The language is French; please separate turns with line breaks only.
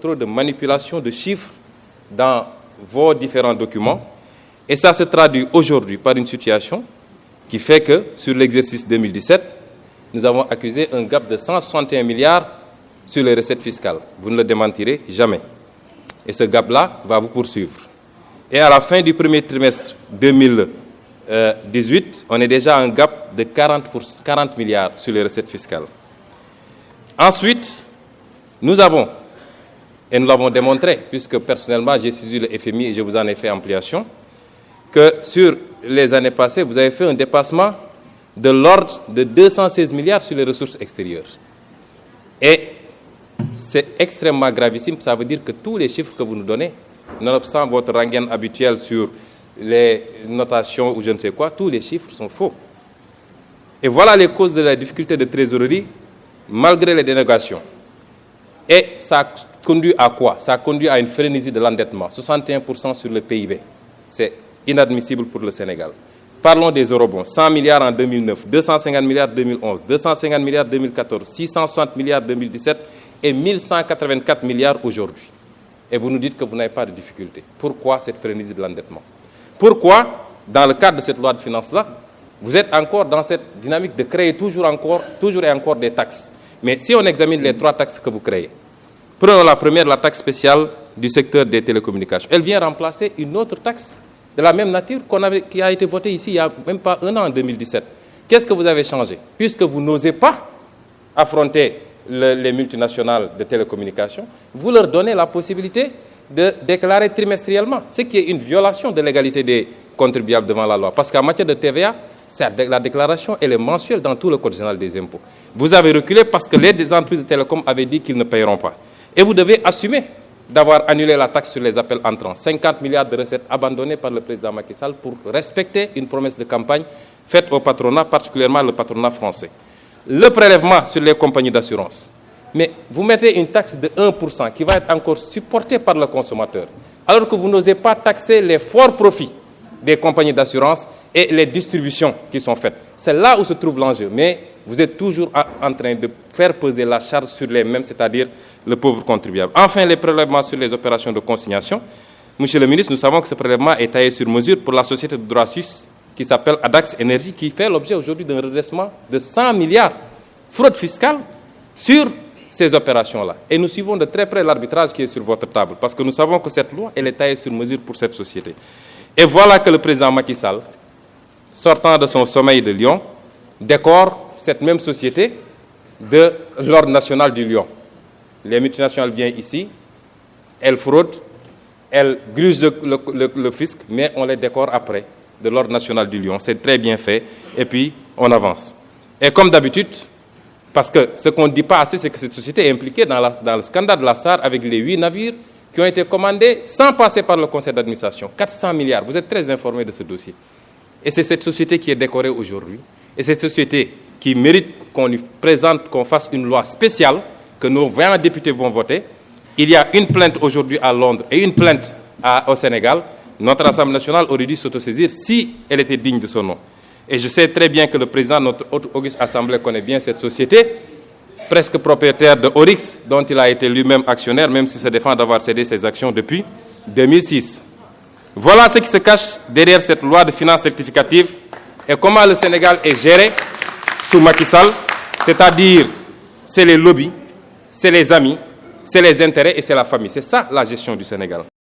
trop de manipulation de chiffres dans vos différents documents. Et ça se traduit aujourd'hui par une situation qui fait que, sur l'exercice 2017, nous avons accusé un gap de 161 milliards sur les recettes fiscales. Vous ne le démentirez jamais. Et ce gap-là va vous poursuivre. Et à la fin du premier trimestre 2018, on est déjà à un gap de 40 milliards sur les recettes fiscales. Ensuite, nous avons, et nous l'avons démontré, puisque personnellement j'ai saisi le FMI et je vous en ai fait ampliation, que sur les années passées, vous avez fait un dépassement de l'ordre de 216 milliards sur les ressources extérieures. Et c'est extrêmement gravissime, ça veut dire que tous les chiffres que vous nous donnez, nonobstant votre rengaine habituelle sur les notations ou je ne sais quoi, tous les chiffres sont faux. Et voilà les causes de la difficulté de trésorerie, malgré les dénégations. Et ça conduit à quoi? Ça conduit à une frénésie de l'endettement, 61% sur le PIB. C'est inadmissible pour le Sénégal. Parlons des eurobonds. 100 milliards en 2009, 250 milliards en 2011, 250 milliards en 2014, 660 milliards en 2017 et 1184 milliards aujourd'hui. Et vous nous dites que vous n'avez pas de difficulté. Pourquoi cette frénésie de l'endettement? Pourquoi, dans le cadre de cette loi de finances-là, vous êtes encore dans cette dynamique de créer toujours et encore des taxes? Mais si on examine les 3 taxes que vous créez, prenons la première, la taxe spéciale du secteur des télécommunications. Elle vient remplacer une autre taxe de la même nature qui a été votée ici il n'y a même pas un an, en 2017. Qu'est-ce que vous avez changé? Puisque vous n'osez pas affronter les multinationales de télécommunications, vous leur donnez la possibilité de déclarer trimestriellement, ce qui est une violation de l'égalité des contribuables devant la loi. Parce qu'en matière de TVA, la déclaration elle est mensuelle dans tout le code général des impôts. Vous avez reculé parce que les entreprises de télécom avaient dit qu'ils ne paieront pas. Et vous devez assumer d'avoir annulé la taxe sur les appels entrants. 50 milliards de recettes abandonnées par le président Macky Sall pour respecter une promesse de campagne faite au patronat, particulièrement le patronat français. Le prélèvement sur les compagnies d'assurance. Mais vous mettez une taxe de 1% qui va être encore supportée par le consommateur, alors que vous n'osez pas taxer les forts profits des compagnies d'assurance et les distributions qui sont faites. C'est là où se trouve l'enjeu. Mais vous êtes toujours en train de faire peser la charge sur les mêmes, c'est-à-dire le pauvre contribuable. Enfin, les prélèvements sur les opérations de consignation. Monsieur le ministre, nous savons que ce prélèvement est taillé sur mesure pour la société de droit suisse qui s'appelle Adax Energy, qui fait l'objet aujourd'hui d'un redressement de 100 milliards fraude fiscale sur ces opérations-là. Et nous suivons de très près l'arbitrage qui est sur votre table, parce que nous savons que cette loi, elle est taillée sur mesure pour cette société. Et voilà que le président Macky Sall, sortant de son sommeil de Lyon, décore cette même société de l'ordre national du Lion. Les multinationales viennent ici, elles fraudent, elles grugent le fisc, mais on les décore après de l'ordre national du Lion. C'est très bien fait, et puis on avance. Et comme d'habitude, parce que ce qu'on ne dit pas assez, c'est que cette société est impliquée dans le scandale de la SAR avec les 8 navires qui ont été commandés sans passer par le conseil d'administration. 400 milliards, vous êtes très informés de ce dossier. Et c'est cette société qui est décorée aujourd'hui, et cette société qui mérite qu'on lui présente, qu'on fasse une loi spéciale, que nos 20 députés vont voter. Il y a une plainte aujourd'hui à Londres et une plainte au Sénégal. Notre Assemblée nationale aurait dû s'autosaisir si elle était digne de son nom. Et je sais très bien que le président de notre haute auguste Assemblée connaît bien cette société, presque propriétaire de Oryx, dont il a été lui-même actionnaire, même s'il se défend d'avoir cédé ses actions depuis 2006. Voilà ce qui se cache derrière cette loi de finances rectificative et comment le Sénégal est géré sous Macky Sall, c'est-à-dire c'est les lobbies, c'est les amis, c'est les intérêts et c'est la famille. C'est ça la gestion du Sénégal.